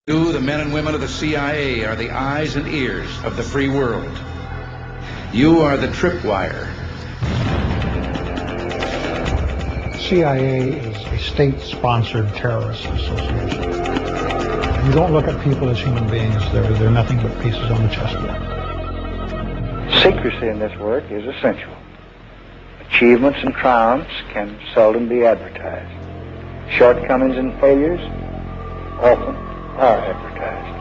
You, the men and women of the CIA, are the eyes and ears of the free world. You are the tripwire. CIA is a state-sponsored terrorist association. You don't look at people as human beings. They're nothing but pieces on the chessboard. Secrecy in this work is essential. Achievements and triumphs can seldom be advertised. Shortcomings and failures often are advertised.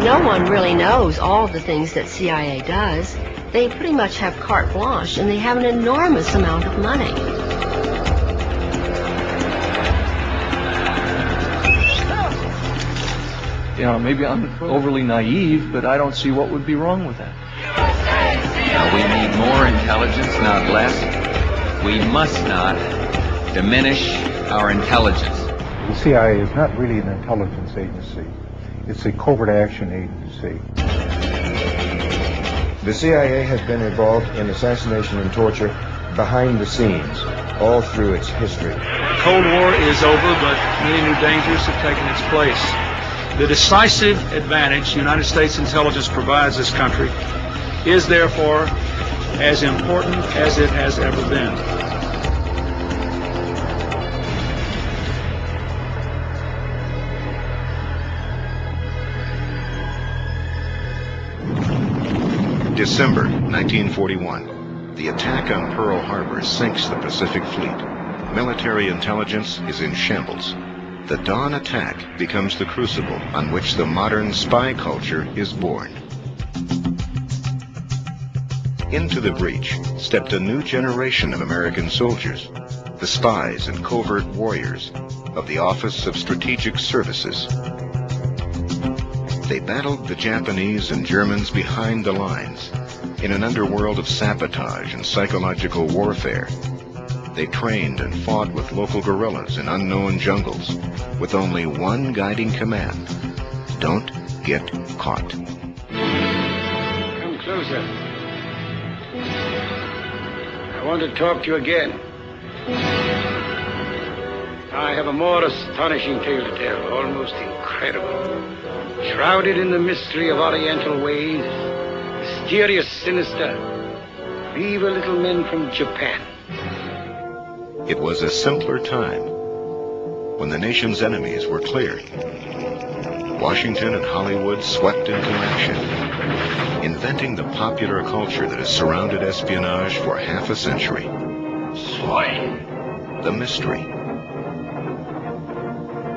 No one really knows all the things that CIA does. They pretty much have carte blanche, and they have an enormous amount of money. You know, maybe I'm overly naive, but I don't see what would be wrong with that. We need more intelligence, not less. We must not diminish our intelligence. The CIA is not really an intelligence agency. It's a covert action agency. The CIA has been involved in assassination and torture behind the scenes, all through its history. The Cold War is over, but many new dangers have taken its place. The decisive advantage the United States intelligence provides this country is therefore as important as it has ever been. December 1941. The attack on Pearl Harbor sinks the Pacific Fleet. Military intelligence is in shambles. The dawn attack becomes the crucible on which the modern spy culture is born. Into the breach stepped a new generation of American soldiers, the spies and covert warriors of the Office of Strategic Services. They battled the Japanese and Germans behind the lines in an underworld of sabotage and psychological warfare. They trained and fought with local guerrillas in unknown jungles with only one guiding command: don't get caught. Come closer. I want to talk to you again. I have a more astonishing tale to tell, almost incredible. Shrouded in the mystery of Oriental ways, mysterious, sinister, evil little men from Japan. It was a simpler time when the nation's enemies were clear. Washington and Hollywood swept into action, inventing the popular culture that has surrounded espionage for half a century. Swine. The mystery,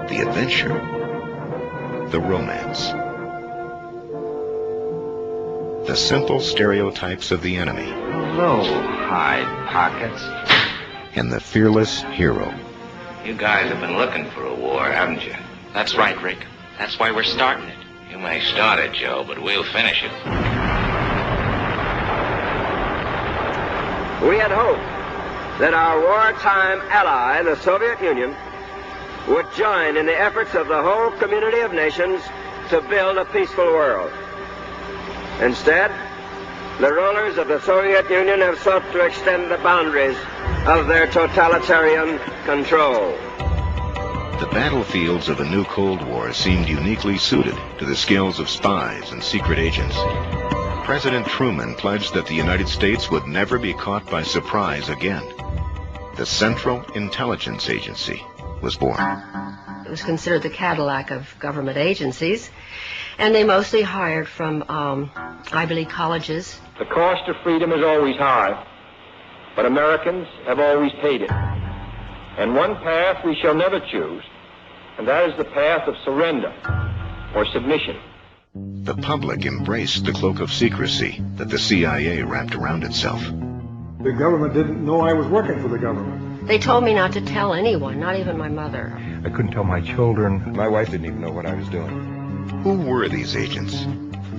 the adventure, the romance. The simple stereotypes of the enemy. Hello, hide pockets. And the fearless hero. You guys have been looking for a war, haven't you? That's right, Rick. That's why we're starting it. You may start it, Joe, but we'll finish it. We had hoped that our wartime ally, the Soviet Union, would join in the efforts of the whole community of nations to build a peaceful world. Instead, the rulers of the Soviet Union have sought to extend the boundaries of their totalitarian control. The battlefields of the new Cold War seemed uniquely suited to the skills of spies and secret agents. President Truman pledged that the United States would never be caught by surprise again. The Central Intelligence Agency was born. It was considered the Cadillac of government agencies, and they mostly hired from Ivy League colleges. The cost of freedom is always high, but Americans have always paid it. And one path we shall never choose, and that is the path of surrender or submission. The public embraced the cloak of secrecy that the CIA wrapped around itself. The government didn't know I was working for the government. They told me not to tell anyone, not even my mother. I couldn't tell my children. My wife didn't even know what I was doing. Who were these agents?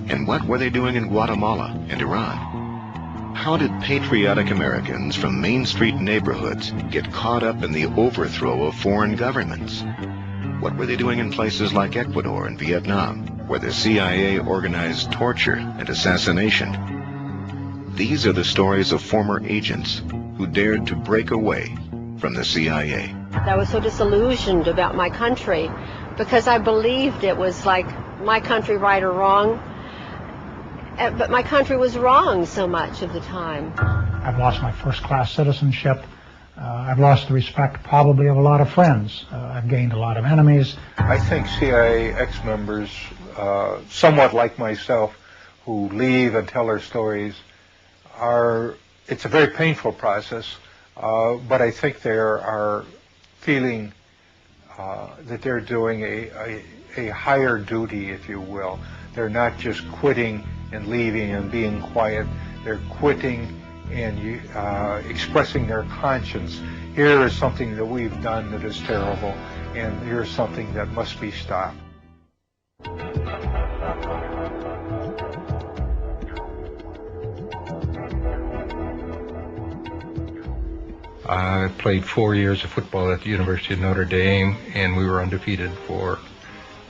And what were they doing in Guatemala and Iran? How did patriotic Americans from Main Street neighborhoods get caught up in the overthrow of foreign governments? What were they doing in places like Ecuador and Vietnam, where the CIA organized torture and assassination? These are the stories of former agents who dared to break away from the CIA. I was so disillusioned about my country. because I believed it was like my country right or wrong, but my country was wrong so much of the time. I've lost my first-class citizenship. I've lost the respect probably of a lot of friends. I've gained a lot of enemies. I think CIA ex-members, somewhat like myself, who leave and tell their stories, it's a very painful process, but I think they are feeling that they're doing a higher duty, if you will. They're not just quitting and leaving and being quiet. They're quitting and expressing their conscience. Here is something that we've done that is terrible, and here's something that must be stopped. I played 4 years of football at the University of Notre Dame, and we were undefeated for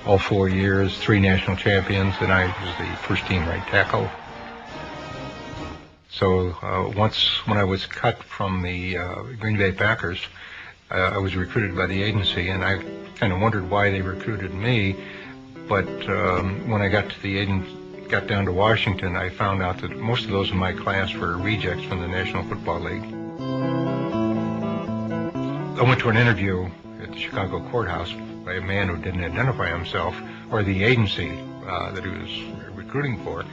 all 4 years, 3 national champions, and I was the first team right tackle. So once when I was cut from the Green Bay Packers, I was recruited by the agency, and I kind of wondered why they recruited me. But when I got down to Washington, I found out that most of those in my class were rejects from the National Football League. I went to an interview at the Chicago courthouse by a man who didn't identify himself or the agency that he was recruiting for,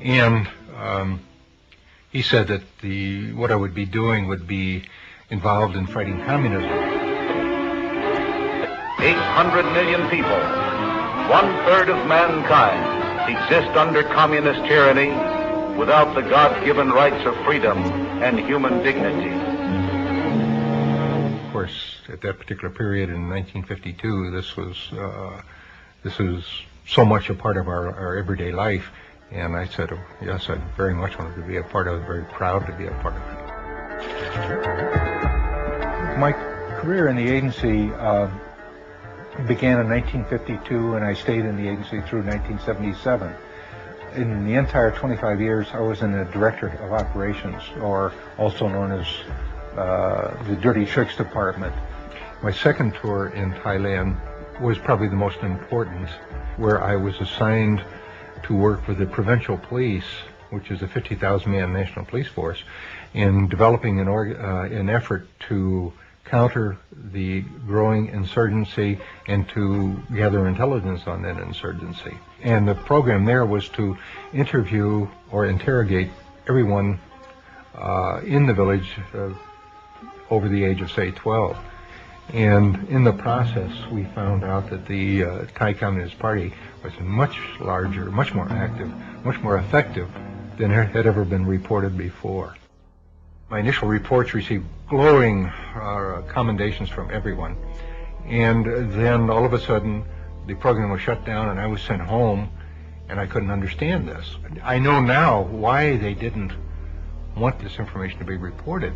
and he said that what I would be doing would be involved in fighting communism. 800 million people, 1/3 of mankind, exist under communist tyranny without the God-given rights of freedom and human dignity. Of course, at that particular period in 1952, this was so much a part of our everyday life. And I said, yes, I very much wanted to be a part of it, very proud to be a part of it. My career in the agency began in 1952, and I stayed in the agency through 1977. In the entire 25 years, I was in the Directorate of Operations, or also known as the Dirty Tricks Department. My second tour in Thailand was probably the most important, where I was assigned to work with the provincial police, which is a 50,000-man national police force, in developing an effort to counter the growing insurgency and to gather intelligence on that insurgency. And the program there was to interview or interrogate everyone in the village over the age of, say, 12. And in the process, we found out that the Thai Communist Party was much larger, much more active, much more effective than had ever been reported before. My initial reports received glowing commendations from everyone. And then all of a sudden, the program was shut down and I was sent home, and I couldn't understand this. I know now why they didn't want this information to be reported.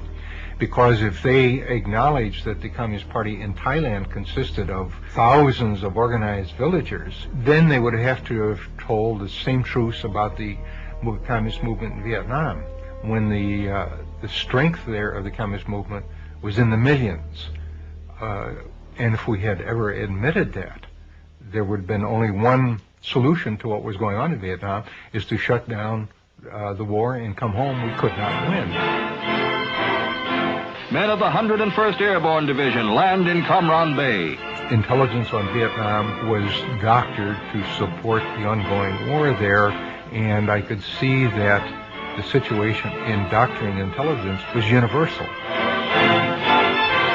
Because if they acknowledged that the Communist Party in Thailand consisted of thousands of organized villagers, then they would have to have told the same truths about the communist movement in Vietnam, when the strength there of the communist movement was in the millions. And if we had ever admitted that, there would have been only one solution to what was going on in Vietnam, is to shut down the war and come home. We could not win. Men of the 101st Airborne Division land in Cam Ranh Bay. Intelligence on Vietnam was doctored to support the ongoing war there, and I could see that the situation in doctoring intelligence was universal.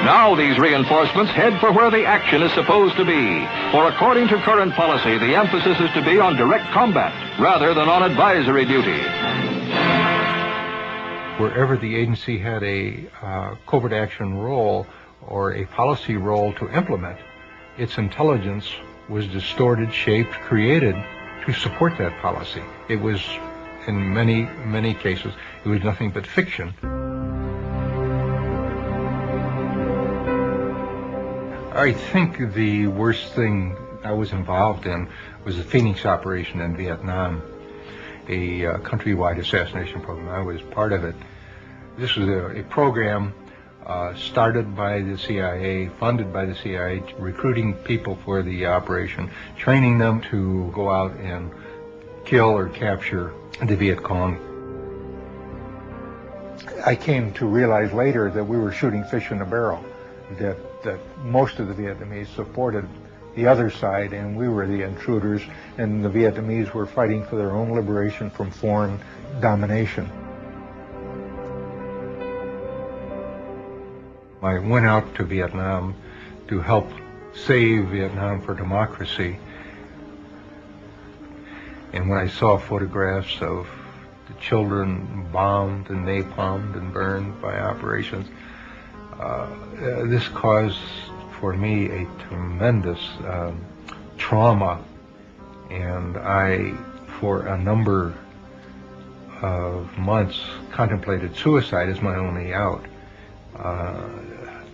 Now these reinforcements head for where the action is supposed to be. For according to current policy, the emphasis is to be on direct combat rather than on advisory duty. Wherever the agency had a covert action role or a policy role to implement, its intelligence was distorted, shaped, created to support that policy. It was, in many, many cases, it was nothing but fiction. I think the worst thing I was involved in was the Phoenix operation in Vietnam, a countrywide assassination program. I was part of it. This was a program started by the CIA, funded by the CIA, recruiting people for the operation, training them to go out and kill or capture the Viet Cong. I came to realize later that we were shooting fish in a barrel, that most of the Vietnamese supported the other side and we were the intruders, and the Vietnamese were fighting for their own liberation from foreign domination. I went out to Vietnam to help save Vietnam for democracy. And when I saw photographs of the children bombed and napalmed and burned by operations, this caused for me a tremendous trauma. And I, for a number of months, contemplated suicide as my only out.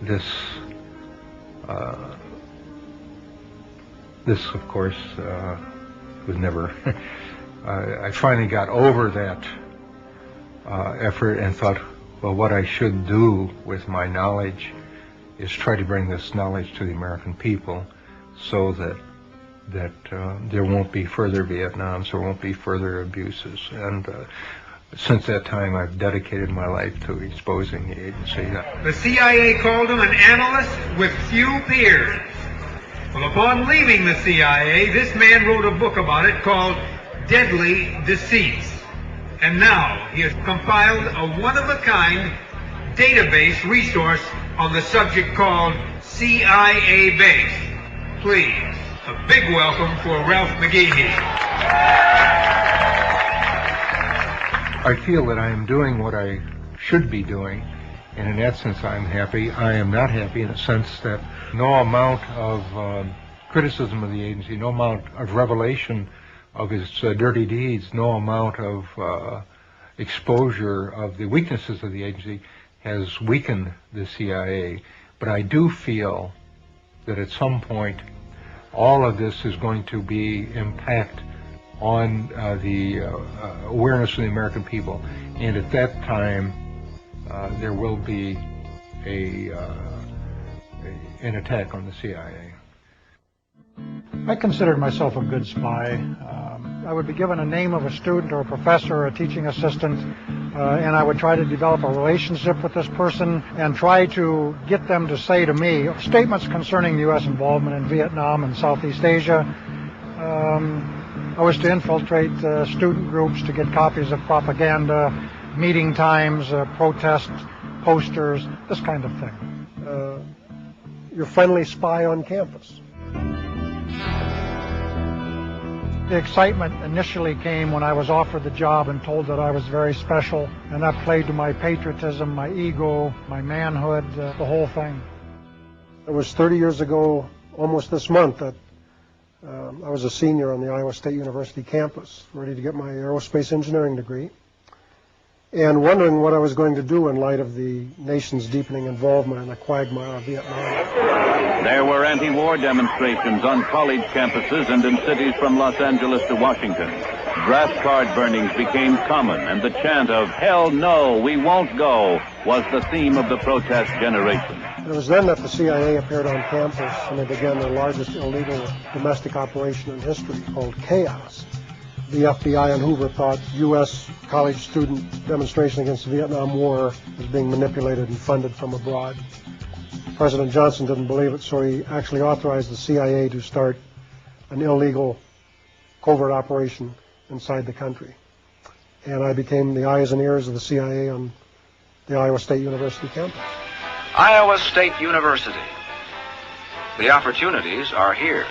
This, of course, was never. I finally got over that effort and thought, well, what I should do with my knowledge is try to bring this knowledge to the American people, so that there won't be further Vietnams, there won't be further abuses. And since that time, I've dedicated my life to exposing the agency. The CIA called him an analyst with few peers. Well, upon leaving the CIA, this man wrote a book about it called Deadly Deceits. And now he has compiled a one-of-a-kind database resource on the subject called CIA Base. Please, a big welcome for Ralph McGehee. I feel that I am doing what I should be doing, and in that sense I'm happy. I am not happy in the sense that no amount of criticism of the agency, no amount of revelation of its dirty deeds, no amount of exposure of the weaknesses of the agency has weakened the CIA. But I do feel that at some point all of this is going to be impact on the awareness of the American people, and at that time there will be an attack on the CIA. I considered myself a good spy. I would be given a name of a student or a professor or a teaching assistant, and I would try to develop a relationship with this person and try to get them to say to me statements concerning the U.S. involvement in Vietnam and Southeast Asia. I was to infiltrate student groups to get copies of propaganda, meeting times, protest posters, this kind of thing. Your friendly spy on campus. The excitement initially came when I was offered the job and told that I was very special, and that played to my patriotism, my ego, my manhood, the whole thing. It was 30 years ago, almost this month, that I was a senior on the Iowa State University campus, ready to get my aerospace engineering degree, and wondering what I was going to do in light of the nation's deepening involvement in the quagmire of Vietnam. There were anti-war demonstrations on college campuses and in cities from Los Angeles to Washington. Draft card burnings became common, and the chant of "Hell no, we won't go" was the theme of the protest generation. It was then that the CIA appeared on campus, and they began their largest illegal domestic operation in history, called C.I.A. The FBI and Hoover thought U.S. college student demonstration against the Vietnam War was being manipulated and funded from abroad. President Johnson didn't believe it, so he actually authorized the CIA to start an illegal covert operation inside the country. And I became the eyes and ears of the CIA on the Iowa State University campus. Iowa State University. The opportunities are here.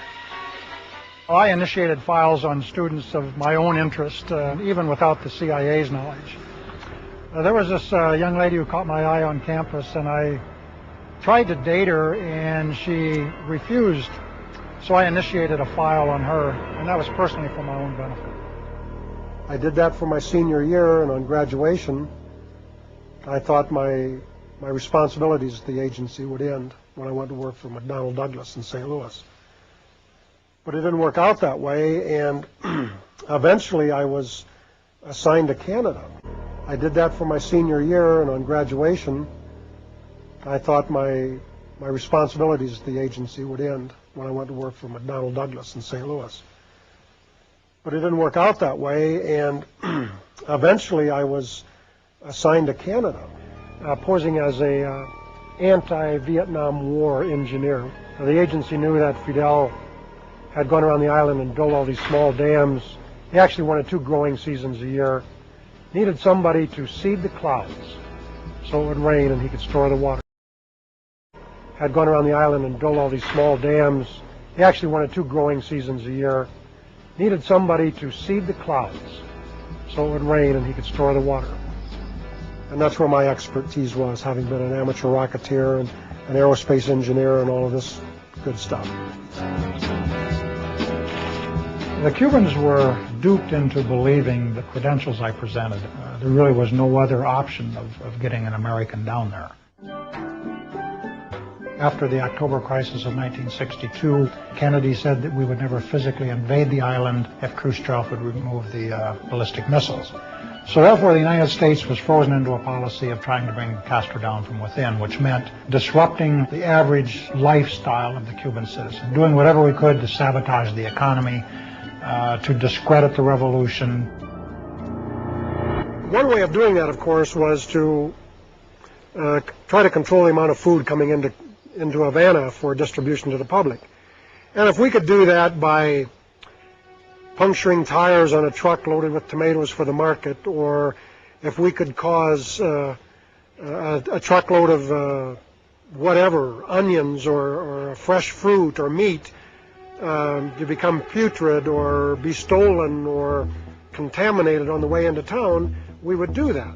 I initiated files on students of my own interest, even without the CIA's knowledge. There was this young lady who caught my eye on campus, and I tried to date her, and she refused. So I initiated a file on her, and that was personally for my own benefit. I did that for my senior year, and on graduation, I thought my responsibilities at the agency would end when I went to work for McDonnell Douglas in St. Louis. But it didn't work out that way, and eventually I was assigned to Canada. I did that for my senior year, and on graduation, I thought my responsibilities at the agency would end when I went to work for McDonnell Douglas in St. Louis. But it didn't work out that way, and eventually I was assigned to Canada, posing as a anti-Vietnam War engineer. The agency knew that Fidel had gone around the island and built all these small dams. He actually wanted 2 growing seasons a year. Needed somebody to seed the clouds so it would rain and he could store the water. Had gone around the island and built all these small dams. He actually wanted 2 growing seasons a year. Needed somebody to seed the clouds so it would rain and he could store the water. And that's where my expertise was, having been an amateur rocketeer and an aerospace engineer and all of this good stuff. The Cubans were duped into believing the credentials I presented. There really was no other option of getting an American down there. After the October crisis of 1962, Kennedy said that we would never physically invade the island if Khrushchev would remove the ballistic missiles. So therefore the United States was frozen into a policy of trying to bring Castro down from within, which meant disrupting the average lifestyle of the Cuban citizen, doing whatever we could to sabotage the economy, to discredit the revolution. One way of doing that, of course, was to try to control the amount of food coming into Havana for distribution to the public. And if we could do that by puncturing tires on a truck loaded with tomatoes for the market, or if we could cause a truckload of whatever, onions or fresh fruit or meat to become putrid or be stolen or contaminated on the way into town, we would do that.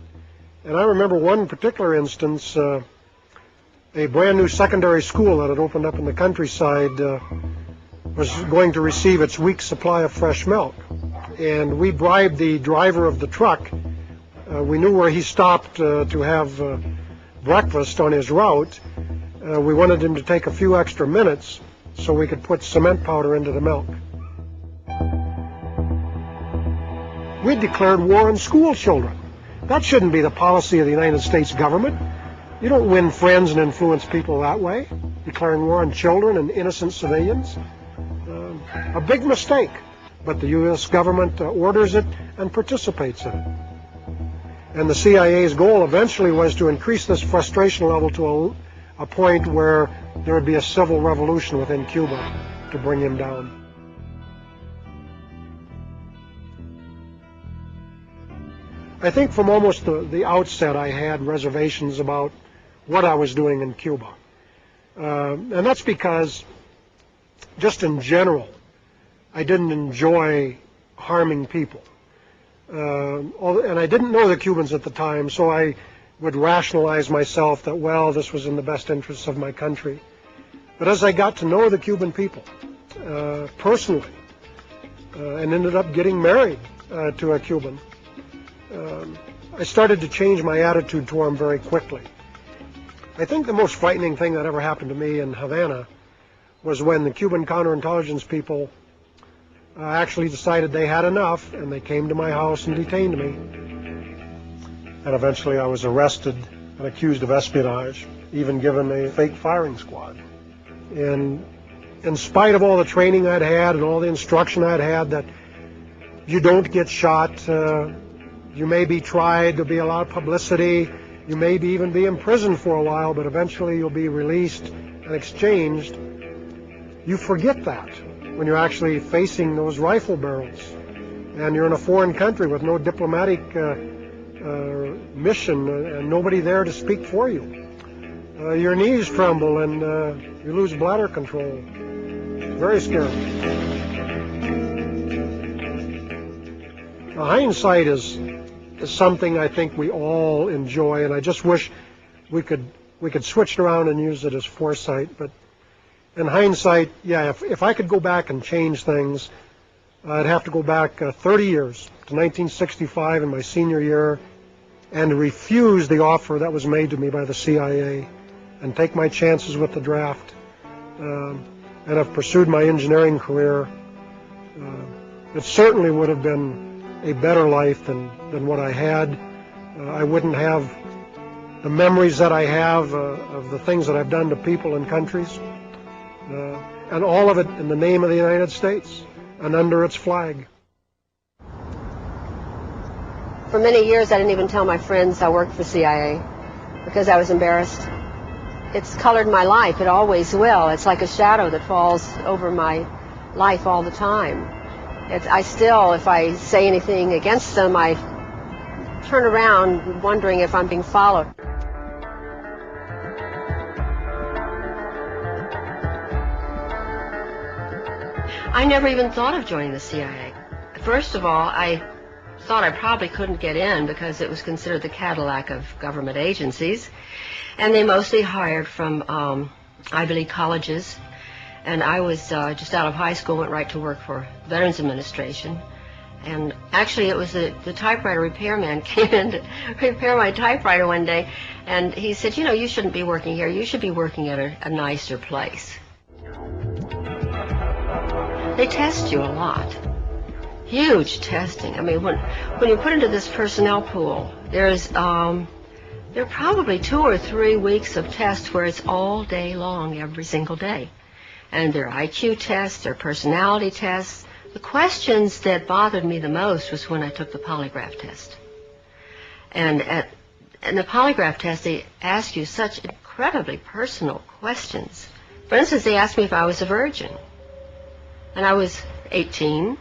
And I remember one particular instance, a brand new secondary school that had opened up in the countryside was going to receive its week's supply of fresh milk. And we bribed the driver of the truck. We knew where he stopped to have breakfast on his route. We wanted him to take a few extra minutes so we could put cement powder into the milk. We declared war on school children. That shouldn't be the policy of the United States government. You don't win friends and influence people that way, declaring war on children and innocent civilians. A big mistake, but the U.S. government orders it and participates in it. And the CIA's goal eventually was to increase this frustration level to a point where there would be a civil revolution within Cuba to bring him down. I think from almost the outset I had reservations about what I was doing in Cuba. And that's because, just in general, I didn't enjoy harming people. And I didn't know the Cubans at the time, so I would rationalize myself that, well, this was in the best interests of my country. But as I got to know the Cuban people personally, and ended up getting married to a Cuban, I started to change my attitude toward them very quickly. I think the most frightening thing that ever happened to me in Havana was when the Cuban counterintelligence people actually decided they had enough, and they came to my house and detained me. And eventually I was arrested and accused of espionage, even given a fake firing squad. And in spite of all the training I'd had and all the instruction I'd had that you don't get shot, you may be tried, there'll be a lot of publicity, you may even be imprisoned for a while, but eventually you'll be released and exchanged. You forget that when you're actually facing those rifle barrels and you're in a foreign country with no diplomatic mission and nobody there to speak for you. Your knees tremble and you lose bladder control. Very scary. Now, hindsight is something I think we all enjoy, and I just wish we could switch it around and use it as foresight. But in hindsight, yeah, if I could go back and change things, I'd have to go back 30 years to 1965 in my senior year and refuse the offer that was made to me by the CIA and take my chances with the draft and have pursued my engineering career. It certainly would have been a better life than what I had. I wouldn't have the memories that I have of the things that I've done to people and countries, and all of it in the name of the United States and under its flag. For many years, I didn't even tell my friends I worked for CIA because I was embarrassed. It's colored my life. It always will. It's like a shadow that falls over my life all the time. I still, if I say anything against them, I turn around wondering if I'm being followed. I never even thought of joining the CIA. First of all, I thought I probably couldn't get in because it was considered the Cadillac of government agencies, and they mostly hired from Ivy League colleges, and I was just out of high school, went right to work for Veterans Administration, and actually it was the typewriter repairman came in to repair my typewriter one day, and he said, you know, you shouldn't be working here, you should be working at a nicer place. They test you a lot. Huge testing. I mean, when you put into this personnel pool, there are probably 2 or 3 weeks of tests where it's all day long, every single day. And there are IQ tests, there are personality tests. The questions that bothered me the most was when I took the polygraph test. And in the polygraph test, they ask you such incredibly personal questions. For instance, they asked me if I was a virgin. And I was 18.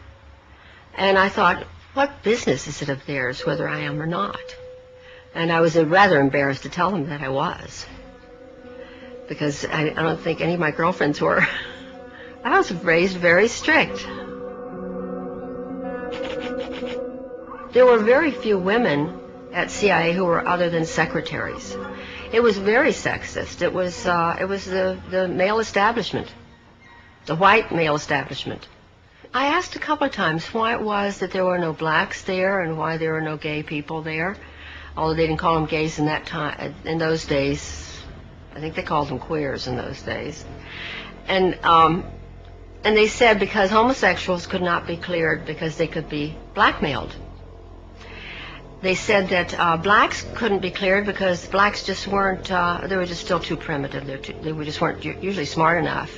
And I thought, what business is it of theirs whether I am or not? And I was rather embarrassed to tell them that I was, because I don't think any of my girlfriends were. I was raised very strict. There were very few women at CIA who were other than secretaries. It was very sexist. It was the male establishment, the white male establishment. I asked a couple of times why it was that there were no blacks there and why there were no gay people there, although they didn't call them gays in that time. In those days, I think they called them queers in those days. And they said because homosexuals could not be cleared because they could be blackmailed. They said that blacks couldn't be cleared because blacks just weren't, they were just still too primitive. They just weren't usually smart enough.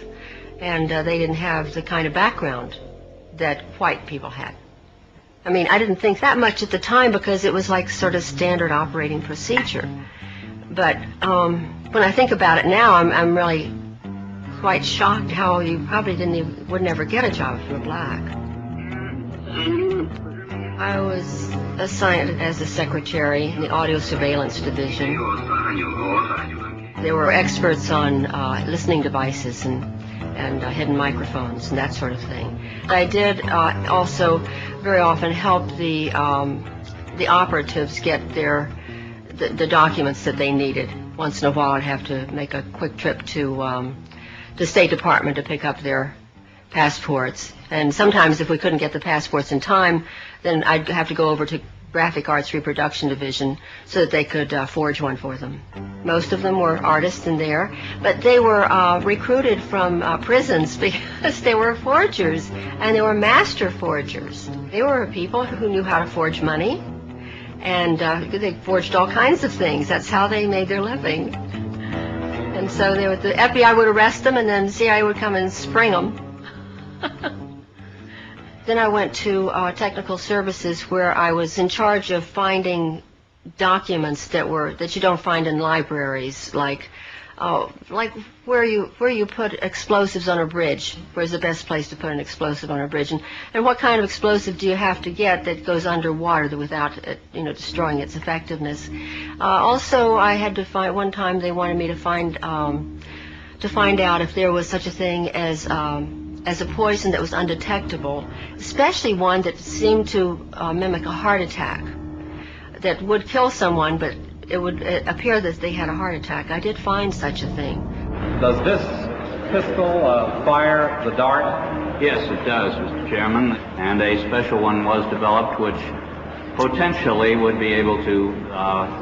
And they didn't have the kind of background that white people had. I mean, I didn't think that much at the time because it was like sort of standard operating procedure. But when I think about it now, I'm really quite shocked how you probably would never get a job if you were black. I was assigned as a secretary in the audio surveillance division. There were experts on listening devices and hidden microphones and that sort of thing. I did also very often help the operatives get the documents that they needed. Once in a while, I'd have to make a quick trip to the State Department to pick up their passports. And sometimes, if we couldn't get the passports in time, then I'd have to go over to Graphic Arts Reproduction Division so that they could forge one for them. Most of them were artists in there, but they were recruited from prisons because they were forgers, and they were master forgers. They were people who knew how to forge money, and they forged all kinds of things. That's how they made their living. And so the FBI would arrest them, and then the CIA would come and spring them. Then I went to technical services, where I was in charge of finding documents that you don't find in libraries, like where you put explosives on a bridge. Where's the best place to put an explosive on a bridge, and what kind of explosive do you have to get that goes underwater without destroying its effectiveness. Also, I had to find, one time they wanted me to find out if there was such a thing as a poison that was undetectable, especially one that seemed to mimic a heart attack, that would kill someone, but it would appear that they had a heart attack. I did find such a thing. Does this pistol fire the dart? Yes, it does, Mr. Chairman, and a special one was developed which potentially would be able to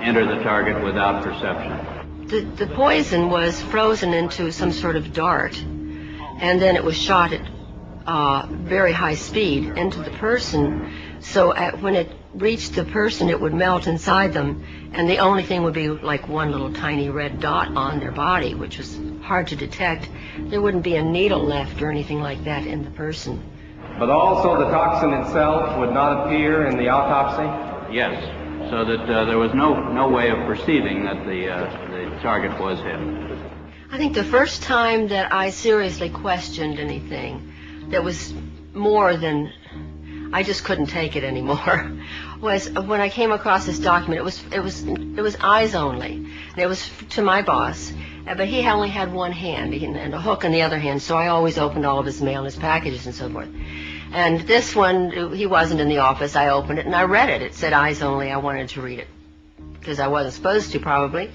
enter the target without perception. The poison was frozen into some sort of dart, and then it was shot at very high speed into the person. So when it reached the person, it would melt inside them, and the only thing would be like one little tiny red dot on their body, which was hard to detect. There wouldn't be a needle left or anything like that in the person. But also the toxin itself would not appear in the autopsy? Yes, so that there was no way of perceiving that the target was hit. I think the first time that I seriously questioned anything that was more than, I just couldn't take it anymore, was when I came across this document. It was eyes only, and it was to my boss, but he only had one hand and a hook in the other hand, so I always opened all of his mail and his packages and so forth. And this one, he wasn't in the office. I opened it and I read it. It said eyes only. I wanted to read it because I wasn't supposed to, probably.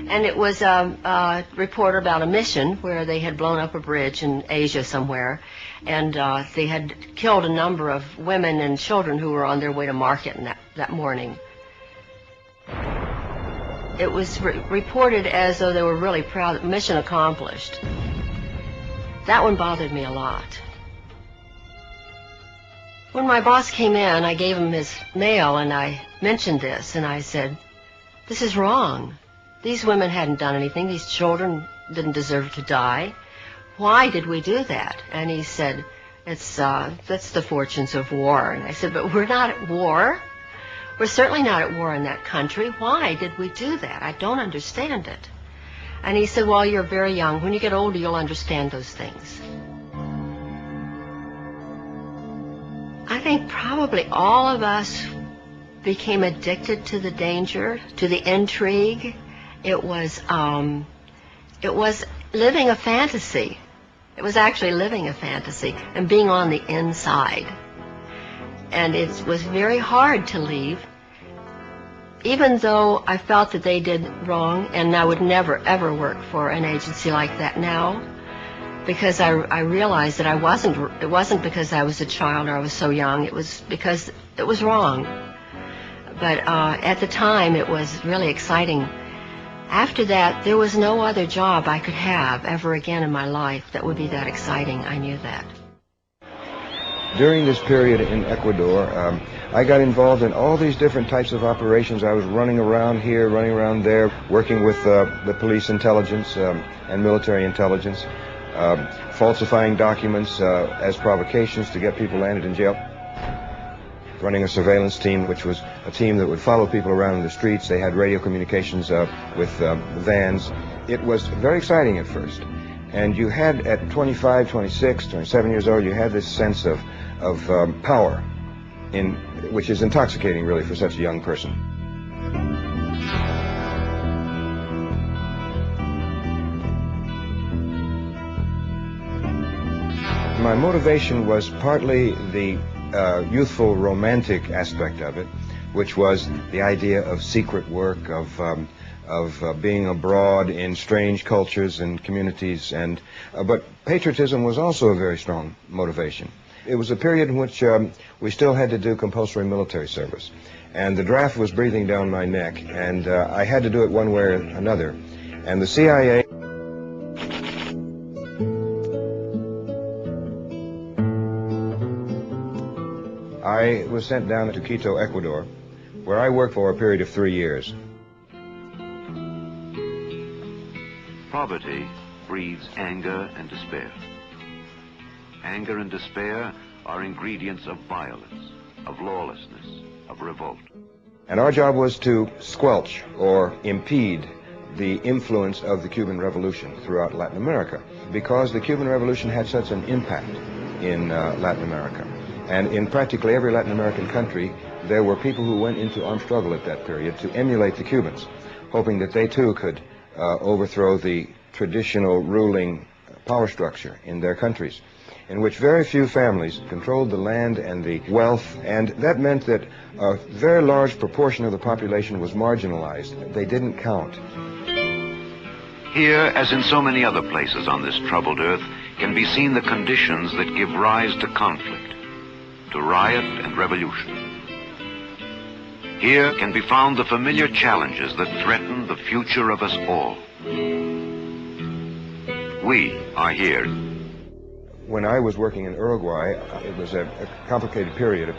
And it was a report about a mission where they had blown up a bridge in Asia somewhere, and they had killed a number of women and children who were on their way to market that morning. It was reported as though they were really proud, mission accomplished. That one bothered me a lot. When my boss came in, I gave him his mail and I mentioned this, and I said, "This is wrong. These women hadn't done anything. These children didn't deserve to die. Why did we do that?" And he said, that's the fortunes of war. And I said, "But we're not at war. We're certainly not at war in that country. Why did we do that? I don't understand it." And he said, "Well, you're very young. When you get older, you'll understand those things." I think probably all of us became addicted to the danger, to the intrigue. It was living a fantasy. It was actually living a fantasy and being on the inside. And it was very hard to leave, even though I felt that they did wrong, and I would never, ever work for an agency like that now, because I realized that it wasn't because I was a child or I was so young. It was because it was wrong. But at the time, it was really exciting. After that, there was no other job I could have ever again in my life that would be that exciting. I knew that. During this period in Ecuador, I got involved in all these different types of operations. I was running around here, running around there, working with the police intelligence and military intelligence, falsifying documents as provocations to get people landed in jail, running a surveillance team, which was a team that would follow people around in the streets. They had radio communications with vans. It was very exciting at first. And you had, at 25, 26, 27 years old, you had this sense of power, which is intoxicating, really, for such a young person. My motivation was partly the youthful romantic aspect of it, which was the idea of secret work, of being abroad in strange cultures and communities, but patriotism was also a very strong motivation. It was a period in which we still had to do compulsory military service, and the draft was breathing down my neck, and I had to do it one way or another. And the C.I.A. I was sent down to Quito, Ecuador, where I worked for a period of 3 years. Poverty breeds anger and despair. Anger and despair are ingredients of violence, of lawlessness, of revolt. And our job was to squelch or impede the influence of the Cuban Revolution throughout Latin America, because the Cuban Revolution had such an impact in Latin America. And in practically every Latin American country, there were people who went into armed struggle at that period to emulate the Cubans, hoping that they too could overthrow the traditional ruling power structure in their countries, in which very few families controlled the land and the wealth, and that meant that a very large proportion of the population was marginalized. They didn't count. Here, as in so many other places on this troubled earth, can be seen the conditions that give rise to conflict, to riot and revolution. Here can be found the familiar challenges that threaten the future of us all. We are here. When I was working in Uruguay, it was a complicated period.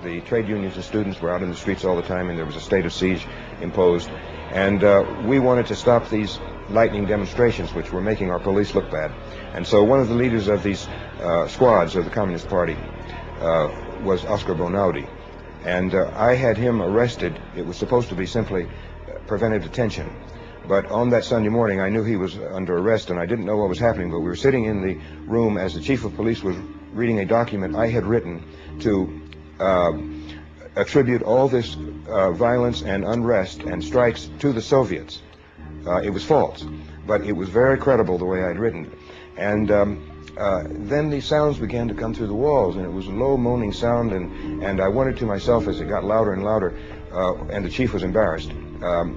The trade unions and students were out in the streets all the time, and there was a state of siege imposed. And we wanted to stop these lightning demonstrations, which were making our police look bad. And so one of the leaders of these squads of the Communist Party was Oscar Bonaudi. And I had him arrested. It was supposed to be simply preventive detention. But on that Sunday morning, I knew he was under arrest, and I didn't know what was happening, but we were sitting in the room as the chief of police was reading a document I had written to attribute all this violence and unrest and strikes to the Soviets. It was false, but it was very credible the way I'd written it. And then these sounds began to come through the walls, and it was a low moaning sound, and I wondered to myself as it got louder and louder, and the chief was embarrassed,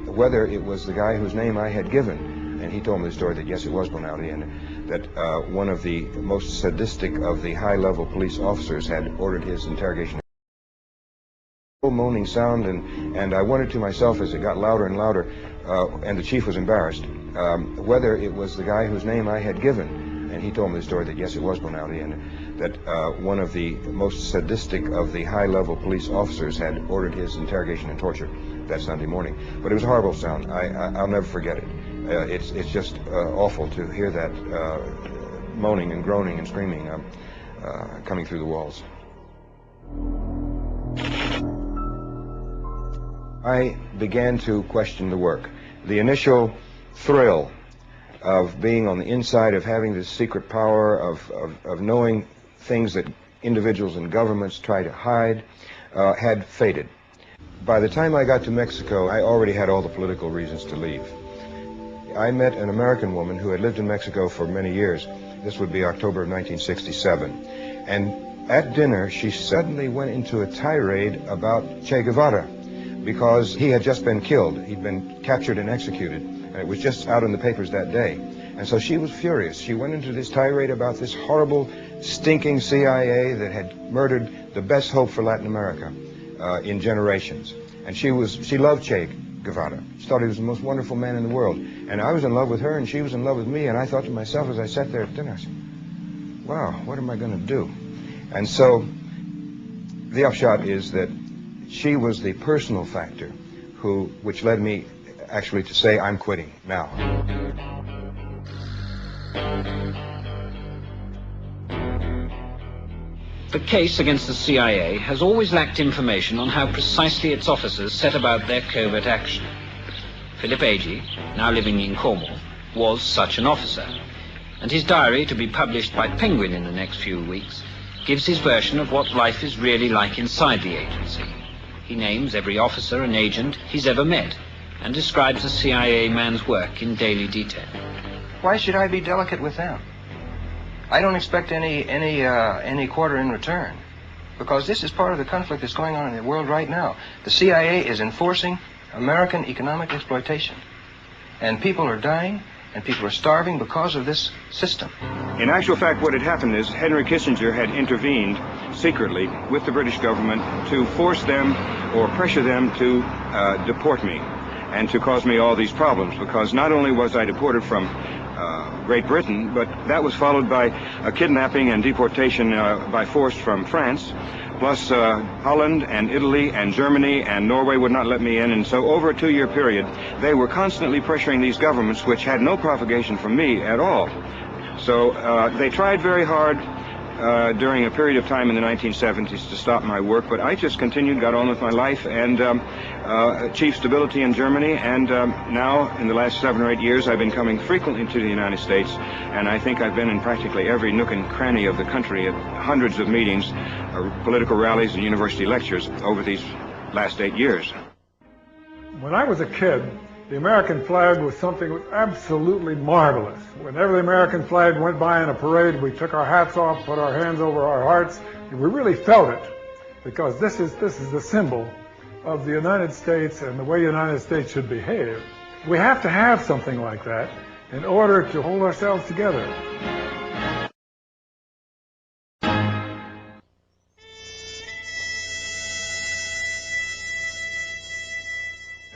whether it was the guy whose name I had given. And he told me the story that yes, it was Bonaudi, and that one of the most sadistic of the high-level police officers had ordered his interrogation. Moaning sound, and I wondered to myself as it got louder and louder, and the chief was embarrassed, whether it was the guy whose name I had given. And he told me the story that yes, it was Bonaudi, and that one of the most sadistic of the high-level police officers had ordered his interrogation and torture that Sunday morning. But it was a horrible sound. I'll never forget it. It's just awful to hear that moaning and groaning and screaming coming through the walls. I began to question the work. The initial thrill of being on the inside, of having this secret power, of knowing things that individuals and governments try to hide, had faded. By the time I got to Mexico, I already had all the political reasons to leave. I met an American woman who had lived in Mexico for many years. This would be October of 1967. And at dinner, she suddenly went into a tirade about Che Guevara, because he had just been killed. He'd been captured and executed, and it was just out in the papers that day. And so she was furious. She went into this tirade about this horrible, stinking CIA that had murdered the best hope for Latin America in generations. And she loved Che Guevara. She thought he was the most wonderful man in the world. And I was in love with her, and she was in love with me, and I thought to myself as I sat there at dinner, I said, wow, what am I going to do? And so the upshot is that she was the personal factor which led me actually to say, I'm quitting now. The case against the CIA has always lacked information on how precisely its officers set about their covert action. Philip Agee, now living in Cornwall, was such an officer, and his diary, to be published by Penguin in the next few weeks, gives his version of what life is really like inside the agency. He names every officer and agent he's ever met, and describes the CIA man's work in daily detail. Why should I be delicate with them? I don't expect any quarter in return, because this is part of the conflict that's going on in the world right now. The CIA is enforcing American economic exploitation, and people are dying, and people are starving because of this system. In actual fact, what had happened is Henry Kissinger had intervened secretly with the British government to force them or pressure them to deport me and to cause me all these problems, because not only was I deported from Great Britain, but that was followed by a kidnapping and deportation by force from France, plus Holland and Italy and Germany and Norway would not let me in. And so over a 2-year period, they were constantly pressuring these governments, which had no provocation from me at all. So they tried very hard during a period of time in the 1970s to stop my work, but I just continued, got on with my life, and achieved stability in Germany. And now, in the last 7 or 8 years, I've been coming frequently to the United States, and I think I've been in practically every nook and cranny of the country at hundreds of meetings, political rallies, and university lectures over these last 8 years. When I was a kid, the American flag was something absolutely marvelous. Whenever the American flag went by in a parade, we took our hats off, put our hands over our hearts, and we really felt it, because this is the symbol of the United States and the way the United States should behave. We have to have something like that in order to hold ourselves together.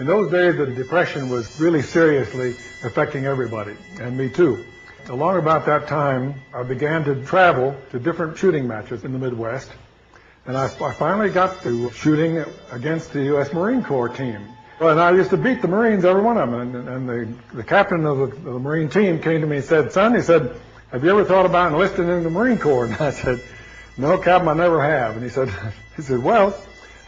In those days, the Depression was really seriously affecting everybody, and me too. along about that time, I began to travel to different shooting matches in the Midwest. And I finally got to shooting against the U.S. Marine Corps team. Well, and I used to beat the Marines, every one of them. And the captain of the Marine team came to me and said, "Son," he said, "have you ever thought about enlisting in the Marine Corps?" And I said, "No, Captain, I never have." And he said, "Well,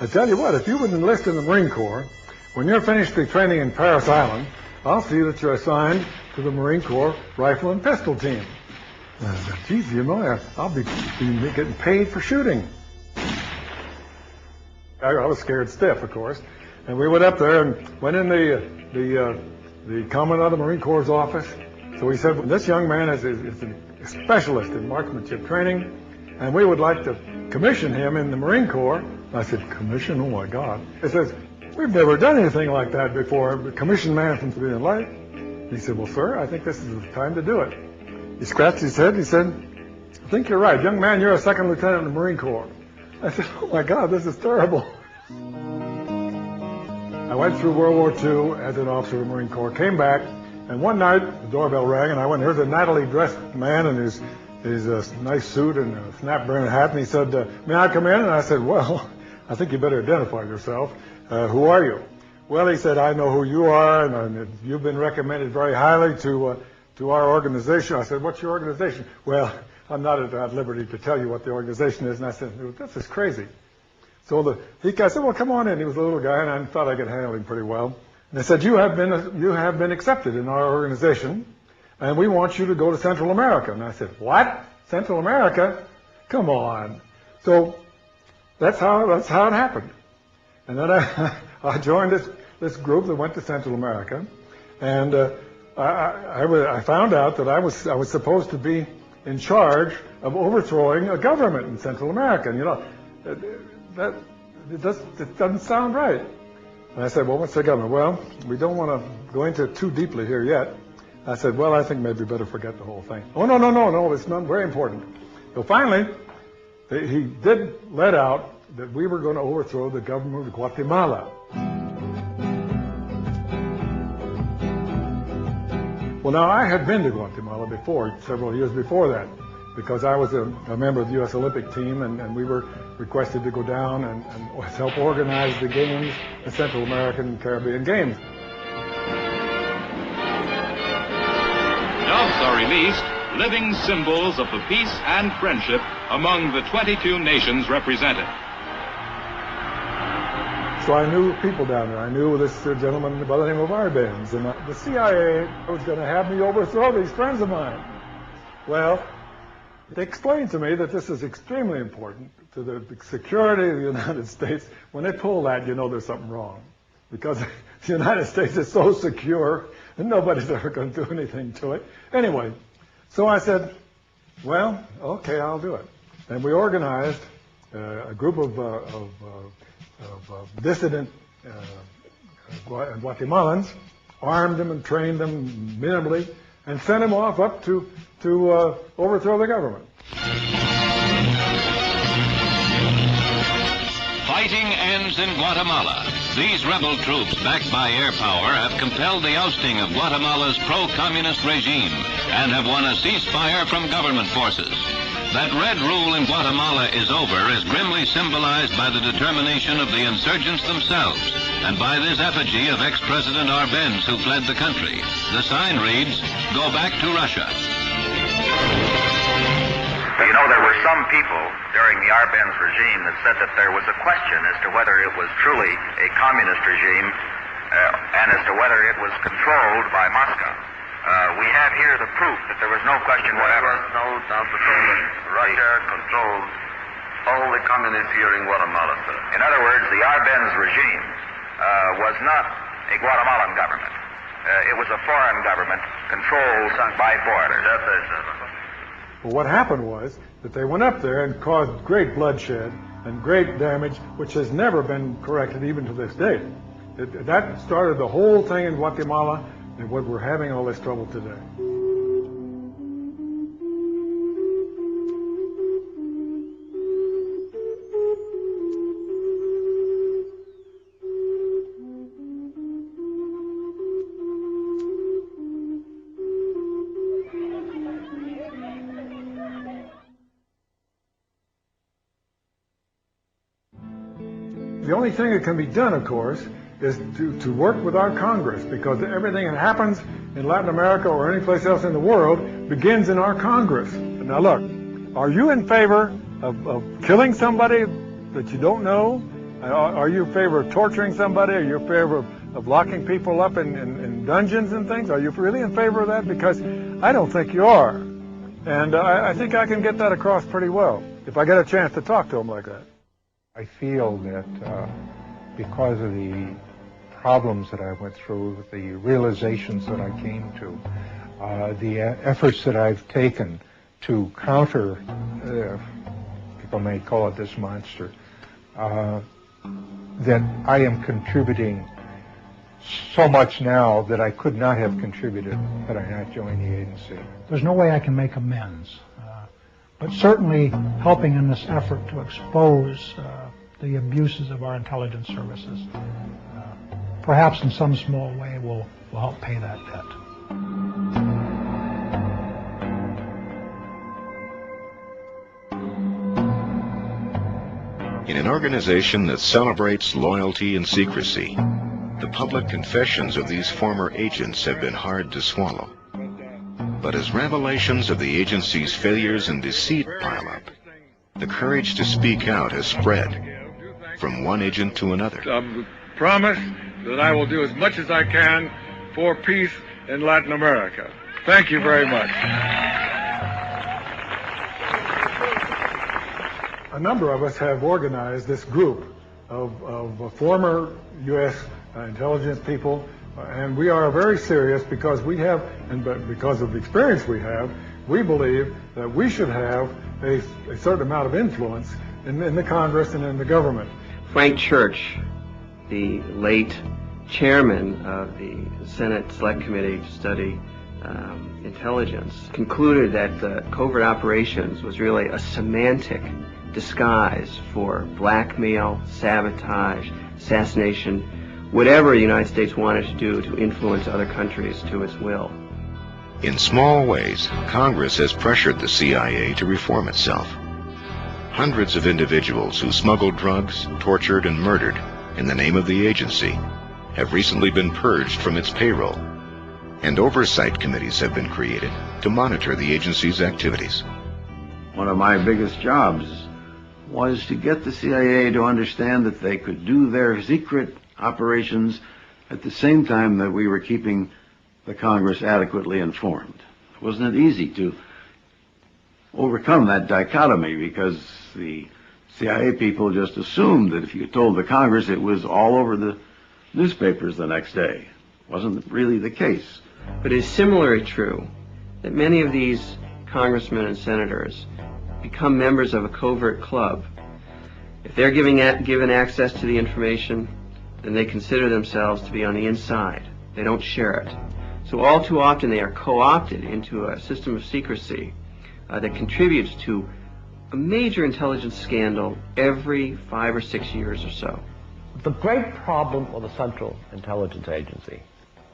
I tell you what, if you would enlist in the Marine Corps, when you're finished the training in Parris Island, I'll see that you're assigned to the Marine Corps rifle and pistol team." And I said, "Geez, you know, I'll be getting paid for shooting." I was scared stiff, of course. And we went up there and went in the Commandant of the Marine Corps' office. So he said, "This young man is a specialist in marksmanship training, and we would like to commission him in the Marine Corps." I said, "Commission? Oh, my God." He says, "We've never done anything like that before. Commission man from civilian life." He said, "Well, sir, I think this is the time to do it." He scratched his head. He said, "I think you're right. Young man, you're a second lieutenant in the Marine Corps." I said, "Oh, my God, this is terrible." I went through World War II as an officer of the Marine Corps, came back, and one night the doorbell rang, and I went, here's a nattily dressed man in his nice suit and a snap-brim hat, and he said, "May I come in?" And I said, "Well, I think you better identify yourself. Who are you?" "Well," he said, "I know who you are, and you've been recommended very highly to our organization." I said, "What's your organization?" "Well, I'm not at liberty to tell you what the organization is." And I said, "This is crazy." So he said, "Well, come on in." He was a little guy, and I thought I could handle him pretty well. And they said, you have been accepted in our organization, and we want you to go to Central America." And I said, "What? Central America? Come on." So that's how it happened. And then I joined this group that went to Central America, and I found out that I was supposed to be in charge of overthrowing a government in Central America. And, you know, it doesn't sound right. And I said, "Well, what's the government?" "Well, we don't want to go into it too deeply here yet." I said, "Well, I think maybe better forget the whole thing." "Oh, no, it's not very important." So finally, he did let out that we were going to overthrow the government of Guatemala. Well, now, I had been to Guatemala before, several years before that, because I was a member of the U.S. Olympic team, and we were requested to go down and help organize the games, the Central American Caribbean Games. Doves are released, living symbols of the peace and friendship among the 22 nations represented. So I knew people down there. I knew this gentleman by the name of Arbenz, and the CIA was going to have me overthrow these friends of mine. Well, they explained to me that this is extremely important to the security of the United States. When they pull that, you know there's something wrong, because the United States is so secure and nobody's ever going to do anything to it. Anyway, so I said, "Well, okay, I'll do it." And we organized a group of dissident Guatemalans, armed them and trained them minimally, and sent them off up to overthrow the government. Fighting ends in Guatemala. These rebel troops, backed by air power, have compelled the ousting of Guatemala's pro-communist regime and have won a ceasefire from government forces. That red rule in Guatemala is over is grimly symbolized by the determination of the insurgents themselves and by this effigy of ex-President Arbenz, who fled the country. The sign reads, "Go back to Russia." You know, there were some people during the Arbenz regime that said that there was a question as to whether it was truly a communist regime and as to whether it was controlled by Moscow. We have here the proof that there was no question whatever. There was no doubt at all. Russia controlled all the communists here in Guatemala, sir. In other words, the Arbenz regime was not a Guatemalan government. It was a foreign government controlled by foreigners. That's it, sir. Well, what happened was that they went up there and caused great bloodshed and great damage, which has never been corrected even to this day. That started the whole thing in Guatemala, and what we're having all this trouble today. The only thing that can be done, of course, is to work with our Congress, because everything that happens in Latin America or any place else in the world begins in our Congress. Now look, are you in favor of killing somebody that you don't know? Are you in favor of torturing somebody? Are you in favor of locking people up in dungeons and things? Are you really in favor of that? Because I don't think you are. And I think I can get that across pretty well if I get a chance to talk to them like that. I feel that because of the problems that I went through, the realizations that I came to, the efforts that I've taken to counter, people may call it this monster, that I am contributing so much now that I could not have contributed had I not joined the agency. There's no way I can make amends, but certainly helping in this effort to expose the abuses of our intelligence services, perhaps in some small way will help pay that debt. In an organization that celebrates loyalty and secrecy, the public confessions of these former agents have been hard to swallow. But as revelations of the agency's failures and deceit pile up, the courage to speak out has spread from one agent to another. Promise that I will do as much as I can for peace in Latin America. Thank you very much. A number of us have organized this group of former U.S. intelligence people, and we are very serious because we have, and because of the experience we have, we believe that we should have a certain amount of influence in the Congress and in the government. Frank Church, the late chairman of the Senate Select Committee to study intelligence, concluded that the covert operations was really a semantic disguise for blackmail, sabotage, assassination, whatever the United States wanted to do to influence other countries to its will. In small ways, Congress has pressured the CIA to reform itself. Hundreds of individuals who smuggled drugs, tortured, and murdered in the name of the agency have recently been purged from its payroll, and oversight committees have been created to monitor the agency's activities. One of my biggest jobs was to get the CIA to understand that they could do their secret operations at the same time that we were keeping the Congress adequately informed. Wasn't it easy to overcome that dichotomy, because the CIA people just assumed that if you told the Congress, it was all over the newspapers the next day. Wasn't really the case. But it is similarly true that many of these congressmen and senators become members of a covert club. If they're given access to the information, then they consider themselves to be on the inside. They don't share it. So all too often they are co-opted into a system of secrecy that contributes to a major intelligence scandal every 5 or 6 years or so. The great problem of the Central Intelligence Agency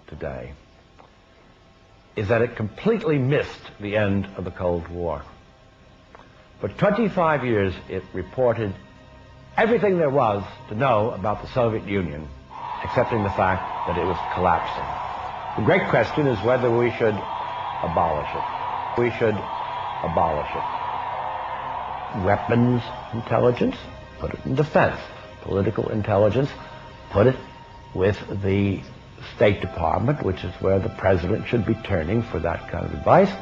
today is that it completely missed the end of the Cold War. For 25 years, it reported everything there was to know about the Soviet Union, accepting the fact that it was collapsing. The great question is whether we should abolish it. We should abolish it. Weapons intelligence, put it in defense. Political intelligence, put it with the State Department, which is where the president should be turning for that kind of advice.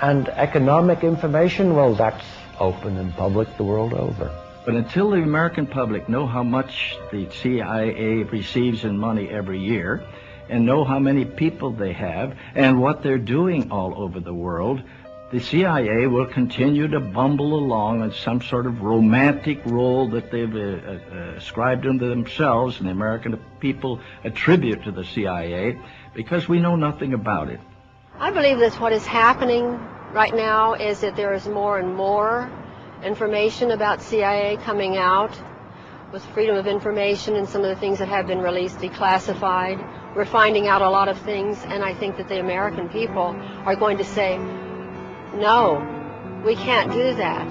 And economic information, well, that's open and public the world over. But until the American public know how much the CIA receives in money every year, and know how many people they have, and what they're doing all over the world, the CIA will continue to bumble along in some sort of romantic role that they've ascribed unto themselves, and the American people attribute to the CIA, because we know nothing about it. I believe that what is happening right now is that there is more and more information about CIA coming out, with freedom of information and some of the things that have been released declassified. We're finding out a lot of things, and I think that the American people are going to say, no, we can't do that.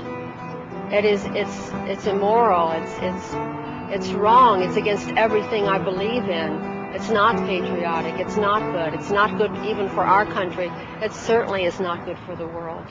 It's immoral. It's wrong. It's against everything I believe in. It's not patriotic. It's not good. It's not good even for our country. It certainly is not good for the world.